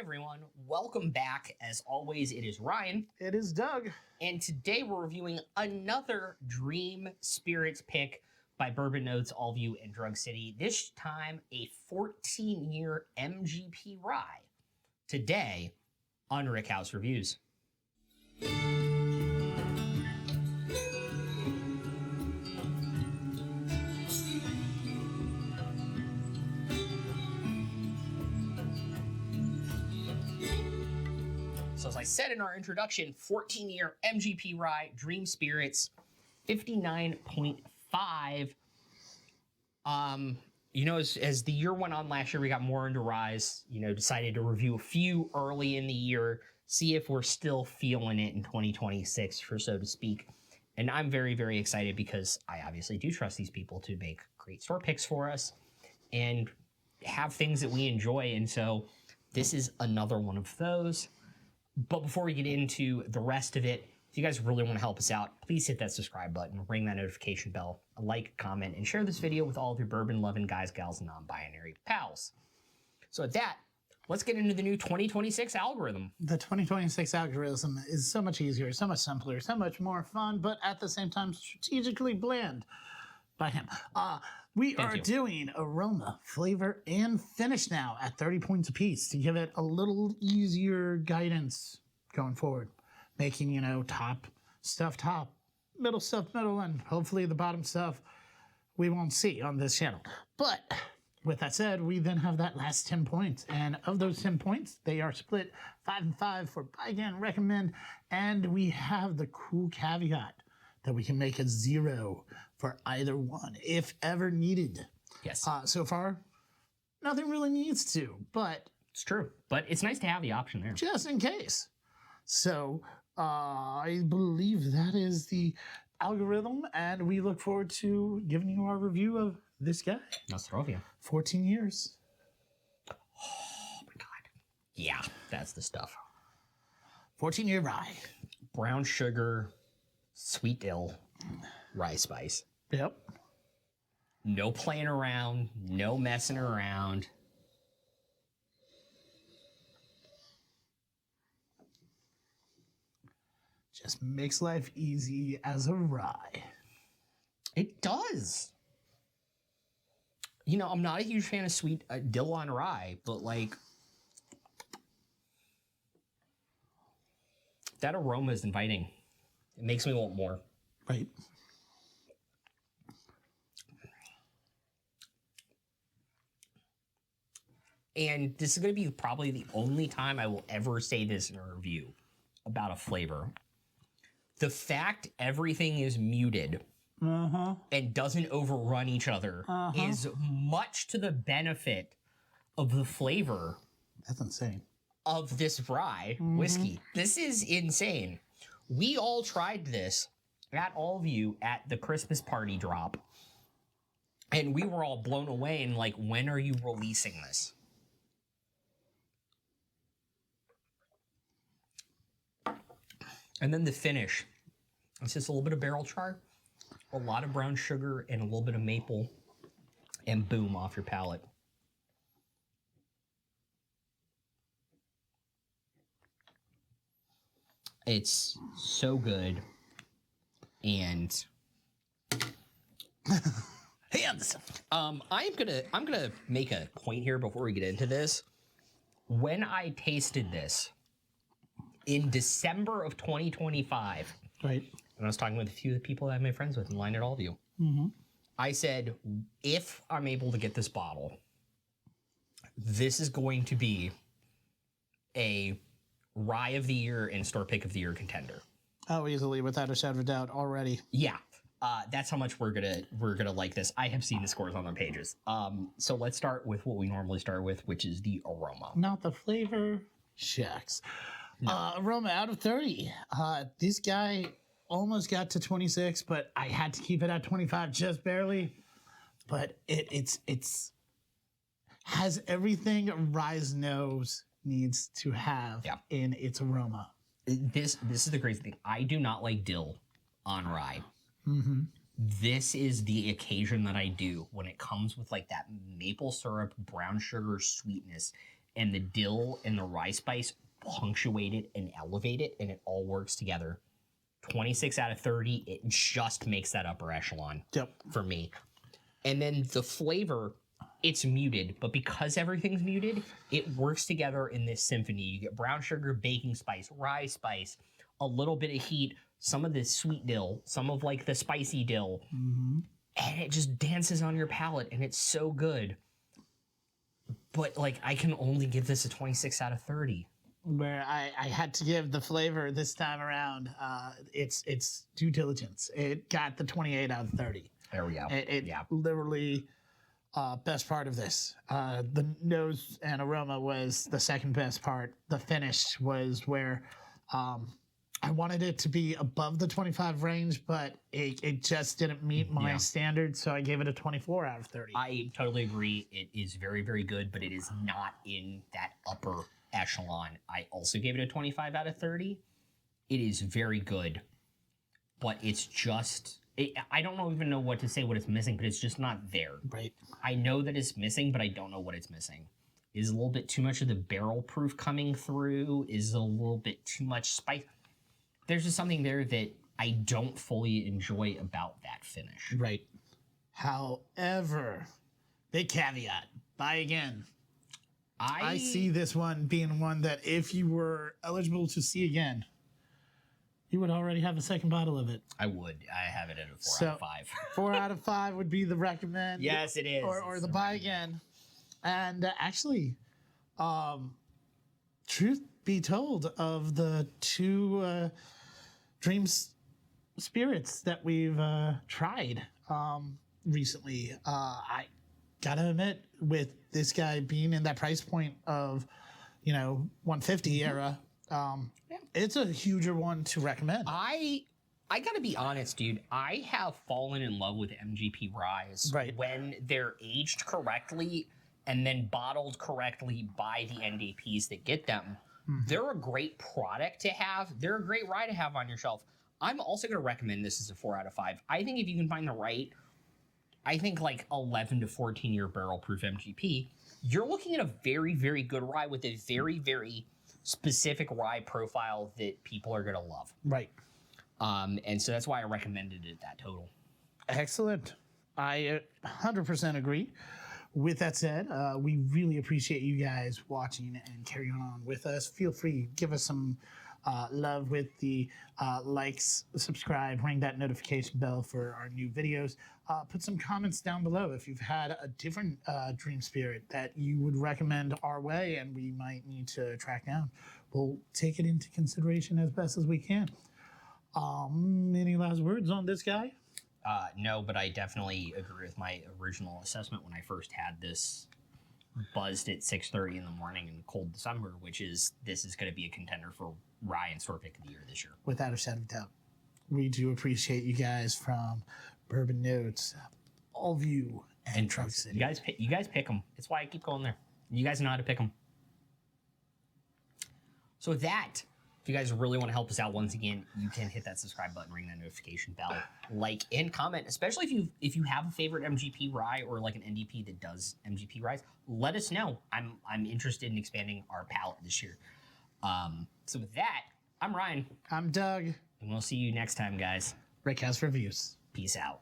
everyone. Welcome back. As always, it is Ryan. It is Doug. And today we're reviewing another Dream Spirits pick by Bourbon Notes, Allview, and Drug City. This time, a 14-year MGP Rye. Today, on Rick House Reviews. So as I said in our introduction, 14-year MGP Rye, Dream Spirits, 59.5. As the year went on last year, we got more into ryes, decided to review a few early in the year, see if we're still feeling it in 2026, for so to speak. And I'm very, very excited because I obviously do trust these people to make great store picks for us and have things that we enjoy. And so this is another one of those. But before we get into the rest of it, if you guys really want to help us out, please hit that subscribe button, ring that notification bell, like, comment, and share this video with all of your bourbon-loving guys, gals, and non-binary pals. So with that, let's get into the new 2026 algorithm. The 2026 algorithm is so much easier, so much simpler, so much more fun, but at the same time strategically bland by him. We are doing aroma, flavor, and finish now at 30 points apiece to give it a little easier guidance going forward. Making, top stuff top, middle stuff middle, and hopefully the bottom stuff we won't see on this channel. But with that said, we then have that last 10 points. And of those 10 points, they are split 5 and 5 for buy again, recommend. And we have the cool caveat that we can make a 0 for either one if ever needed. Yes. So far, nothing really needs to, but it's true. But it's nice to have the option there. Just in case. So I believe that is the algorithm, and we look forward to giving you our review of this guy. Nostrovia. 14 years. Oh my God. Yeah, that's the stuff. 14-year rye. Brown sugar, sweet dill, rye spice. Yep. No playing around, no messing around. Just makes life easy as a rye. It does. I'm not a huge fan of sweet dill on rye, but that aroma is inviting. It makes me want more. Right. And this is going to be probably the only time I will ever say this in a review about a flavor. The fact everything is muted and doesn't overrun each other is much to the benefit of the flavor. That's insane. Of this rye whiskey. This is insane. We all tried this at Allview at the Christmas party drop. And we were all blown away and when are you releasing this? And then the finish. It's just a little bit of barrel char, a lot of brown sugar, and a little bit of maple, and boom, off your palate. It's so good, and hands. I'm gonna make a point here before we get into this. When I tasted this in December of 2025, right, and I was talking with a few of the people that I made friends with in line at Allview, I said, if I'm able to get this bottle, this is going to be a Rye of the Year and Store Pick of the Year contender. Oh, easily, without a shadow of a doubt, already. Yeah, that's how much we're gonna like this. I have seen the scores on the pages. So let's start with what we normally start with, which is the aroma. Not the flavor. Shucks. No. Aroma out of 30. This guy almost got to 26, but I had to keep it at 25 just barely. But it's has everything a rye's nose needs to have in its aroma. This is the crazy thing. I do not like dill on rye. This is the occasion that I do when it comes with that maple syrup, brown sugar sweetness, and the dill and the rye spice punctuate it and elevate it, and it all works together. 26 out of 30. It just makes that upper echelon for me. And then the flavor, it's muted, but because everything's muted, it works together in this symphony. You get brown sugar, baking spice, rye spice, a little bit of heat, some of the sweet dill, some of like the spicy dill, and it just dances on your palate, and it's so good. But like, I can only give this a 26 out of 30. Where I had to give the flavor this time around, it's due diligence. It got the 28 out of 30. There we go. It literally best part of this. The nose and aroma was the second best part. The finish was where I wanted it to be above the 25 range, but it just didn't meet my standards, so I gave it a 24 out of 30. I totally agree. It is very, very good, but it is not in that upper echelon. I also gave it a 25 out of 30. It is very good, but it's just... I don't even know what to say, what it's missing, but it's just not there. Right. I know that it's missing, but I don't know what it's missing. Is a little bit too much of the barrel proof coming through? Is a little bit too much spice? There's just something there that I don't fully enjoy about that finish. Right. However, big caveat, buy again. I see this one being one that if you were eligible to see again, you would already have a second bottle of it. I would. I have it at a 4 out of 5. 4 out of 5 would be the recommend. Yes, it is. Or the buy again. And actually, truth be told, of the two Dreams spirits that we've tried recently, I gotta admit, with this guy being in that price point of, 150 era, it's a huger one to recommend. I gotta be honest, dude. I have fallen in love with MGP Ryes when they're aged correctly and then bottled correctly by the NDPs that get them. They're a great product to have. They're a great rye to have on your shelf. I'm also going to recommend this as a 4 out of 5. I think if you can find the right, I think like 11 to 14 year barrel proof MGP, you're looking at a very, very good rye with a very, very specific rye profile that people are going to love. Right. And so that's why I recommended it that total. Excellent. I 100% agree. With that said, we really appreciate you guys watching and carrying on with us. Feel free, give us some love with the likes, subscribe, ring that notification bell for our new videos. Put some comments down below if you've had a different dream spirit that you would recommend our way and we might need to track down. We'll take it into consideration as best as we can. Any last words on this guy? No, but I definitely agree with my original assessment when I first had this buzzed at 6:30 in the morning in cold December, which is this is going to be a contender for Rye and Store Pick of the Year this year. Without a shadow of doubt. We do appreciate you guys from Bourbon Notes, All View, and Truck City. You guys pick them. It's why I keep going there. You guys know how to pick them. So with that, if you guys really want to help us out, once again, you can hit that subscribe button, ring that notification bell, like and comment. Especially if you have a favorite MGP rye or like an NDP that does MGP ryes, let us know. I'm interested in expanding our palette this year. So with that, I'm Ryan. I'm Doug. And we'll see you next time, guys. Rickhouse Reviews. Peace out.